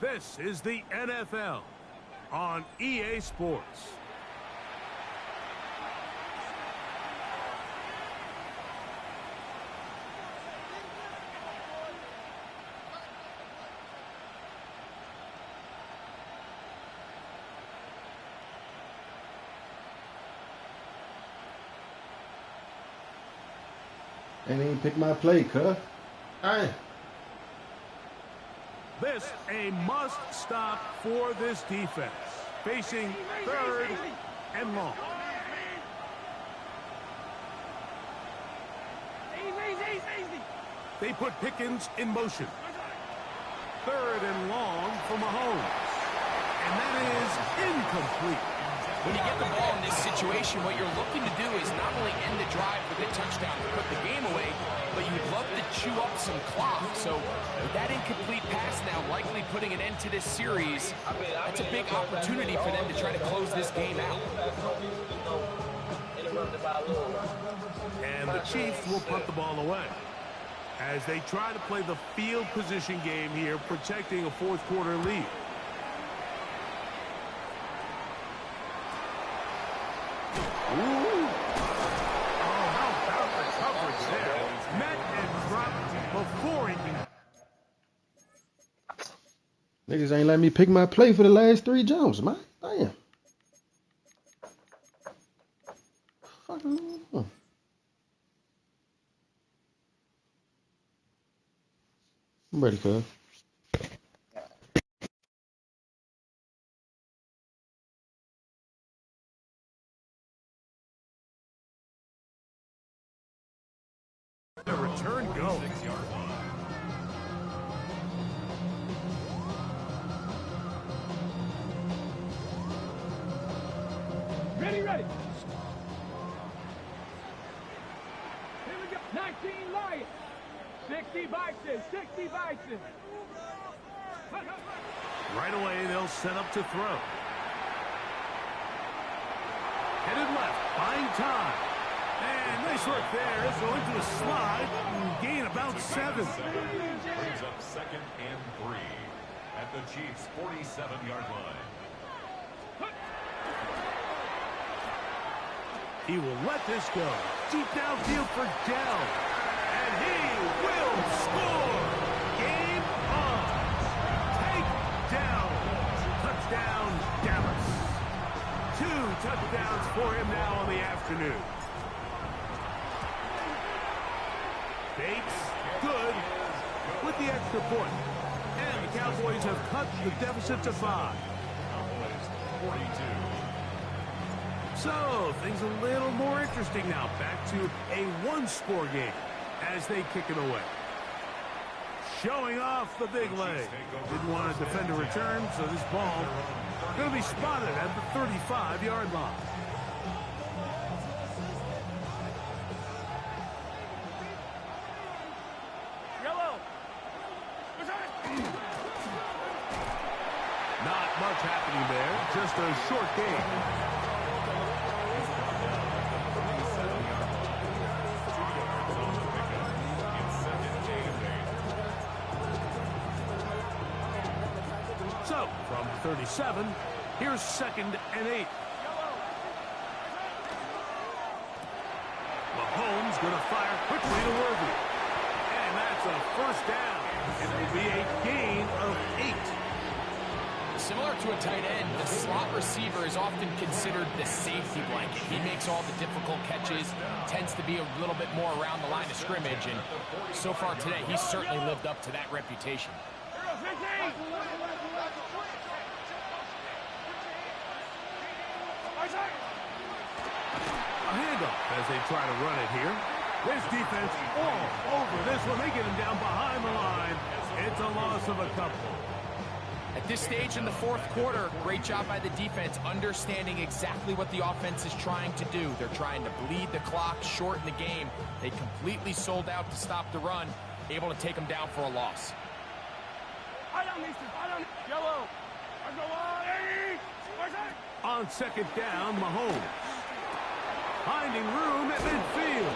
This is the NFL on EA Sports. Ain't even pick my play, cuz. Alright. This a must stop for this defense. Facing 3rd and long. They put Pickens in motion. 3rd and long for Mahomes. And that is incomplete. When you get the ball in this situation, what you're looking to do is not only end the drive with a touchdown to put the game away, but you'd love to chew up some clock. So with that incomplete pass now likely putting an end to this series, that's a big opportunity for them to try to close this game out. And the Chiefs will punt the ball away as they try to play the field position game here, protecting a 4th quarter lead. Ooh. Oh, how about the coverage there? Met and dropped before he can. Niggas ain't let me pick my play for the last 3 jumps, man. Damn. Fucking. I'm ready, cuz. The return goes. Ready. Here we go. 19 Lions. 60 Bison. Right away, they'll set up to throw. Headed left, buying time. And nice work there. It's going to a slide. Gain about 7. Brings up 2nd and 3 at the Chiefs' 47-yard line. He will let this go. Deep downfield for Dell. And he will score. Game on. Take down. Touchdown, Dallas. 2 touchdowns for him now on the afternoon. Bates, good, with the extra point. And the Cowboys have cut the deficit to 5. Cowboys 42. So, things a little more interesting now. Back to a 1-score game as they kick it away. Showing off the big leg. Didn't want to defend a return, so this ball going to be spotted at the 35-yard line. Not much happening there. Just a short game. So, from 37, here's 2nd and 8. Mahomes going to fire quickly to Worthy. And that's a first down. It will be a gain of 8. Similar to a tight end, the slot receiver is often considered the safety blanket. He makes all the difficult catches, tends to be a little bit more around the line of scrimmage, and so far today, he's certainly lived up to that reputation. A handoff as they try to run it here. This defense all over this one. They get him down behind the line. It's a loss of a couple. At this stage in the 4th quarter, great job by the defense, understanding exactly what the offense is trying to do. They're trying to bleed the clock, shorten the game. They completely sold out to stop the run, able to take them down for a loss. On 2nd down, Mahomes. Finding room at midfield.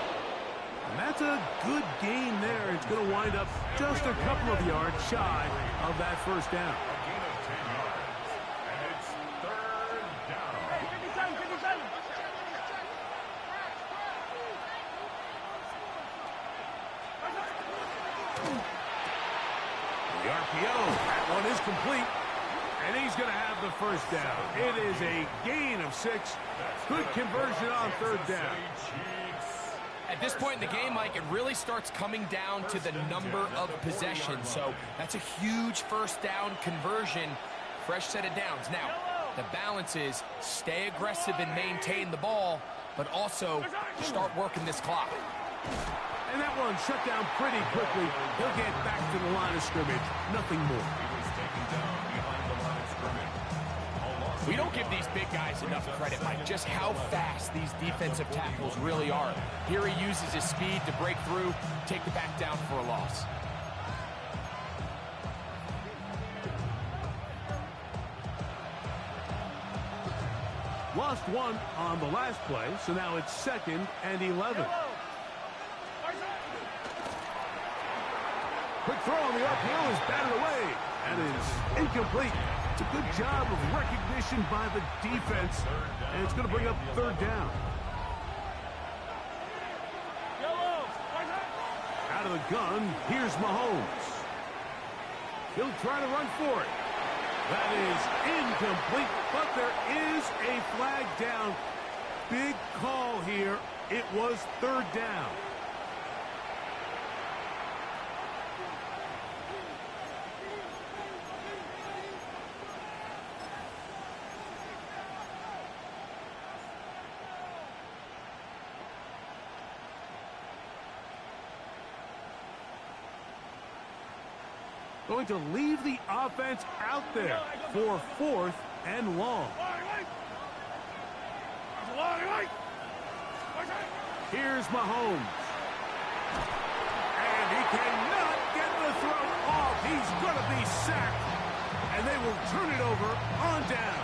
And that's a good gain there. It's going to wind up just a couple of yards shy of that first down. A gain of 10 yards. And it's 3rd down. The RPO, that one is complete. And he's going to have the first down. It is a gain of 6. Good conversion on 3rd down. At this point in the game, Mike, it really starts coming down to the number of possessions. So that's a huge first down conversion. Fresh set of downs. Now, the balance is stay aggressive and maintain the ball, but also start working this clock. And that one shut down pretty quickly. He'll get back to the line of scrimmage. Nothing more. We don't give these big guys enough credit, Mike, just how fast these defensive tackles really are. Here he uses his speed to break through, take the back down for a loss. Lost one on the last play, so now it's 2nd and 11. Quick throw on the uphill is batted away. That is incomplete. It's a good job of recognition by the defense, and it's going to bring up 3rd down. Out of the gun, here's Mahomes. He'll try to run for it. That is incomplete, but there is a flag down. Big call here. It was 3rd down. Going to leave the offense out there for 4th and long. Here's Mahomes. And he cannot get the throw off. He's going to be sacked. and they will turn it over on down.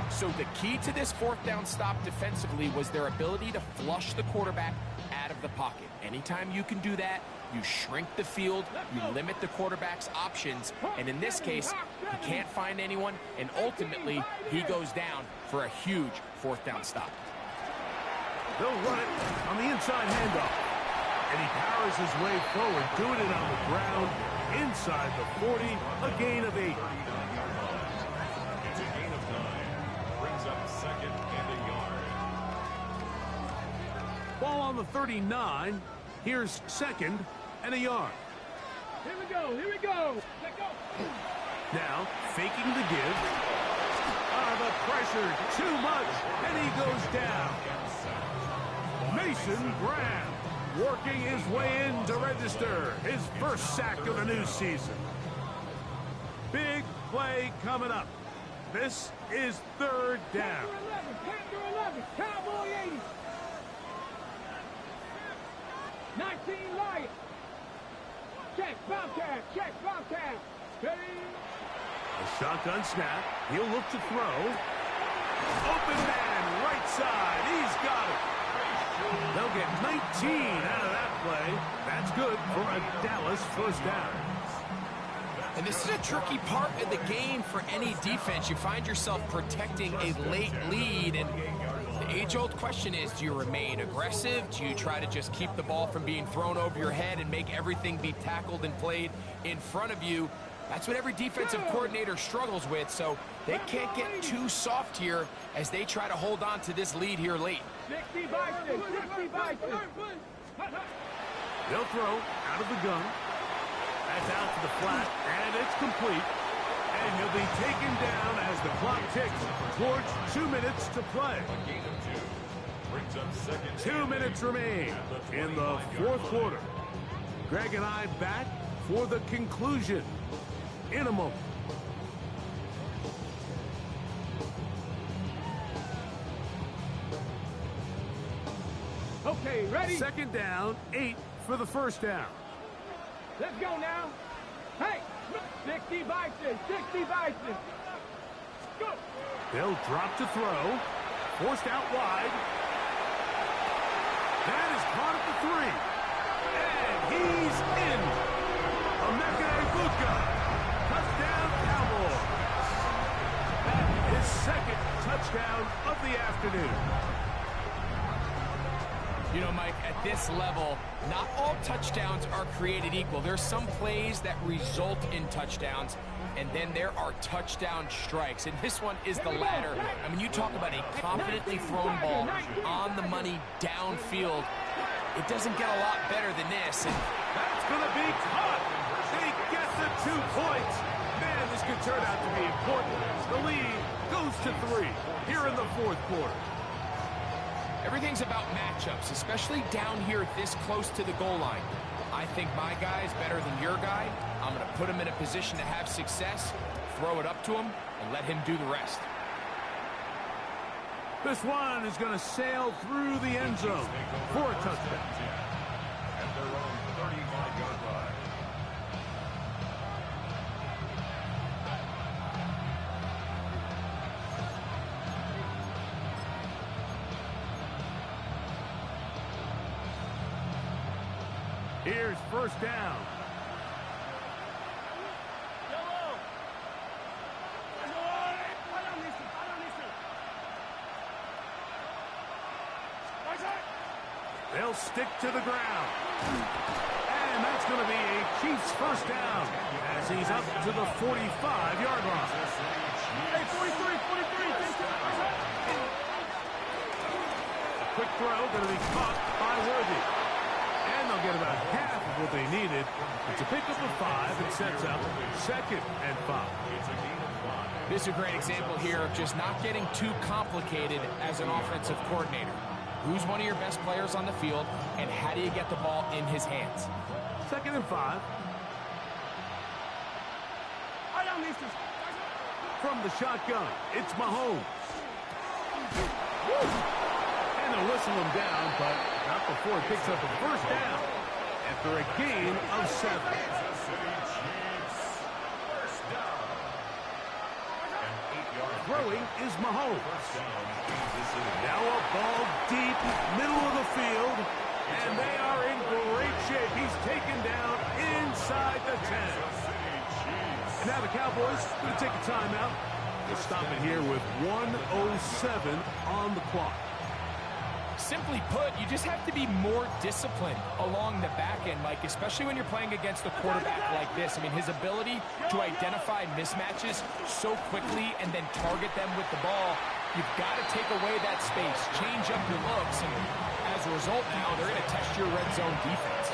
So the key to this fourth down stop defensively was their ability to flush the quarterback out of the pocket. Anytime you can do that, you shrink the field, you limit the quarterback's options, and in this case, he can't find anyone, and ultimately, he goes down for a huge fourth down stop. They'll run it on the inside handoff, and he powers his way forward, doing it on the ground, inside the 40, a gain of 8. It's a gain of 9. Brings up second and a yard. Ball on the 39. Here's second and a yard. Here we go, here we go. Let go. Now, faking the give. The pressure, too much, and he goes down. Mason Graham working his way in to register his first sack of the new season. Big play coming up. This is third down. 10-11, Cowboy 80. 19 Lions. Check, Bobcat. Ready? A shotgun snap. He'll look to throw. Open man, right side. He's got it. They'll get 19 out of that play. That's good for a Dallas first down. And this is a tricky part of the game for any defense. You find yourself protecting a late lead, and the age-old question is, do you remain aggressive? Do you try to just keep the ball from being thrown over your head and make everything be tackled and played in front of you? That's what every defensive coordinator struggles with, so they can't get too soft here as they try to hold on to this lead here late. 60 Bison. They'll throw out of the gun. That's out to the flat, and it's complete. And he'll be taken down as the clock ticks towards 2 minutes to play. A gain of 2. Brings up second. 2 minutes remain in the fourth quarter. Greg and I back for the conclusion in a moment. Okay, ready? Second down, 8 for the first down. Let's go now. Hey, 60 Bison. Go. They'll drop to throw. Forced out wide. That is caught at the 3. And he's in. Emeka Egbuka. Touchdown, Cowboys. That is second touchdown of the afternoon. You know, Mike, at this level, not all touchdowns are created equal. There's some plays that result in touchdowns, and then there are touchdown strikes. And this one is the latter. I mean, you talk about a confidently thrown ball on the money downfield. It doesn't get a lot better than this. And that's going to be caught. They get the 2 points. Man, this could turn out to be important. The lead goes to 3 here in the fourth quarter. everything's about matchups, especially down here this close to the goal line. I think my guy is better than your guy. I'm going to put him in a position to have success, throw it up to him, and let him do the rest. This one is going to sail through the end zone for a touchdown. At their own 35-yard line. Here's first down. They'll stick to the ground. And that's going to be a Chiefs first down as he's up to the 45-yard line. Hey, 43. Quick throw going to be caught by Worthy. And they'll get about half of what they needed. It's a pickup of 5 and sets up 2nd and 5. This is a great example here of just not getting too complicated as an offensive coordinator. Who's one of your best players on the field, and how do you get the ball in his hands? 2nd and 5. From the shotgun, it's Mahomes. And they'll whistle him down, but not before he picks up a first down after a gain of 7. Throwing is Mahomes. Now a ball deep, middle of the field, and they are in great shape. He's taken down inside the 10. And now the Cowboys going to take a timeout. We'll stop it here with 1:07 on the clock. Simply put, you just have to be more disciplined along the back end, Mike, especially when you're playing against a quarterback like this. I mean, his ability to identify mismatches so quickly and then target them with the ball, you've got to take away that space, change up your looks, and as a result now, they're going to test your red zone defense.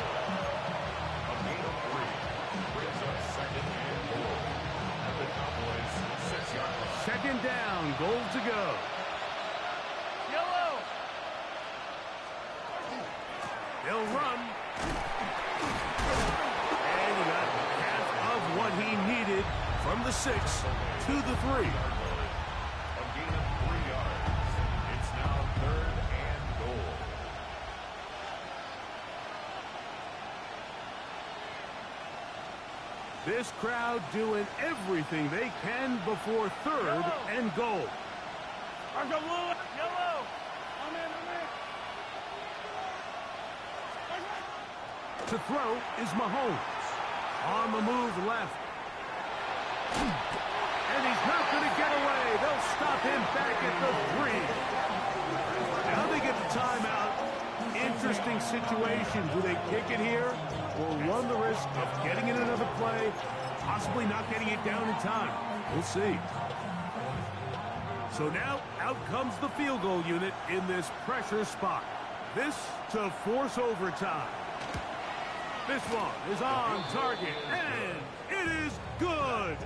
Second down, goal to go. Yellow. They'll run. And he got half of what he needed from the 6 to the 3. A gain of 3 yards. It's now 3rd and goal. This crowd doing everything they can before 3rd and goal. Yellow. To throw is Mahomes. On the move left. And he's not going to get away. They'll stop him back at the 3. Now they get the timeout. Interesting situation. Do they kick it here or run the risk of getting in another play, possibly not getting it down in time? We'll see. So now out comes the field goal unit in this pressure spot. This to force overtime. This one is on target, and it is good.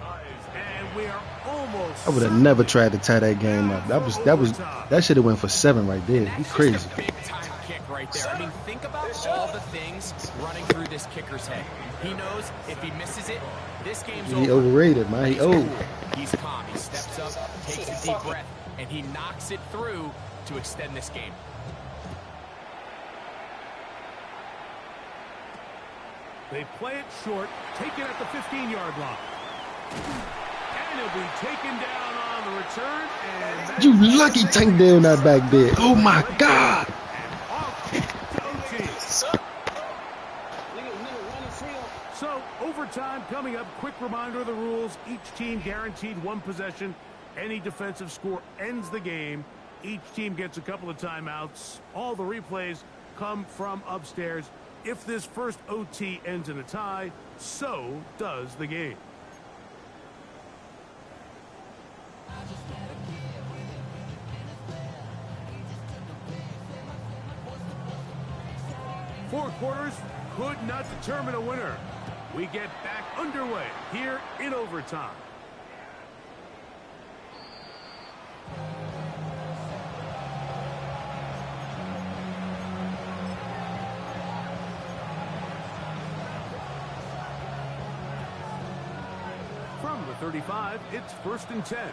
And we are almost. I would have never tried to tie that game up. That should have went for 7 right there. You crazy. Just a big time kick right there. I mean, think about all the things running through this kicker's head. He knows if he misses it, this game's over. He overrated, man. He old. He's calm. He steps up, takes a deep breath, and he knocks it through to extend this game. They play it short, take it at the 15-yard line. And he'll be taken down on the return. And You lucky tank down that back there. Oh, my God. So, overtime coming up. Quick reminder of the rules. Each team guaranteed 1 possession. Any defensive score ends the game. Each team gets a couple of timeouts. All the replays come from upstairs. If this first OT ends in a tie, so does the game. Four quarters could not determine a winner. We get back underway here in overtime. From the 35, it's 1st and 10.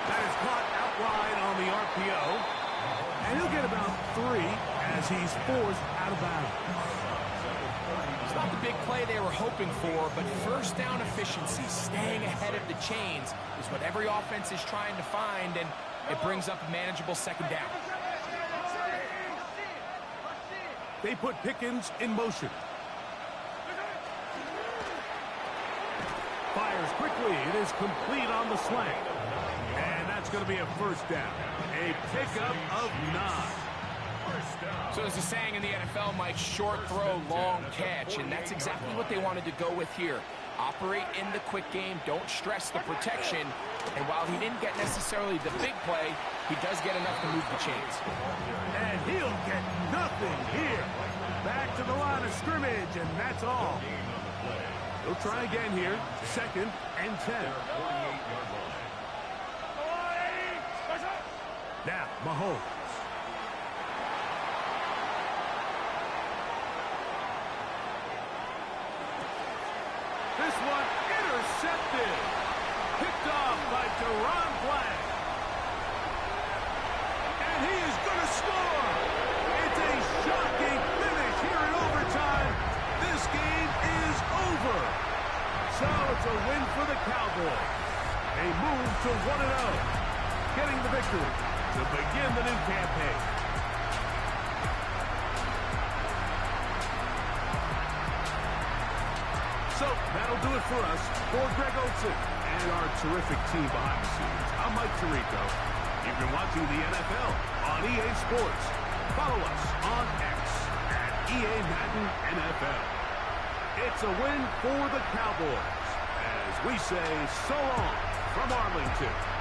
That is caught out wide on the RPO. And he'll get about 3 as he's forced out of bounds. It's not the big play they were hoping for, but first down efficiency, staying ahead of the chains, is what every offense is trying to find, and it brings up a manageable 2nd down. They put Pickens in motion. Fires quickly. It is complete on the slant. And that's going to be a 1st down. A pickup of 9. So there's a saying in the NFL, Mike, short throw, long catch, and that's exactly what they wanted to go with here. Operate in the quick game, don't stress the protection, and while he didn't get necessarily the big play, he does get enough to move the chains. And he'll get nothing here. Back to the line of scrimmage, and that's all. He'll try again here, 2nd and 10. Now, Mahomes. This one intercepted. Picked off by Deron Black. And he is going to score. It's a shocking finish here in overtime. This game is over. It's a win for the Cowboys. They move to 1-0, getting the victory to begin the new campaign. So that'll do it for us. For Greg Olson and our terrific team behind the scenes, I'm Mike Tirico. You've been watching the NFL on EA Sports. Follow us on X at EA Madden NFL. It's a win for the Cowboys as we say so long from Arlington.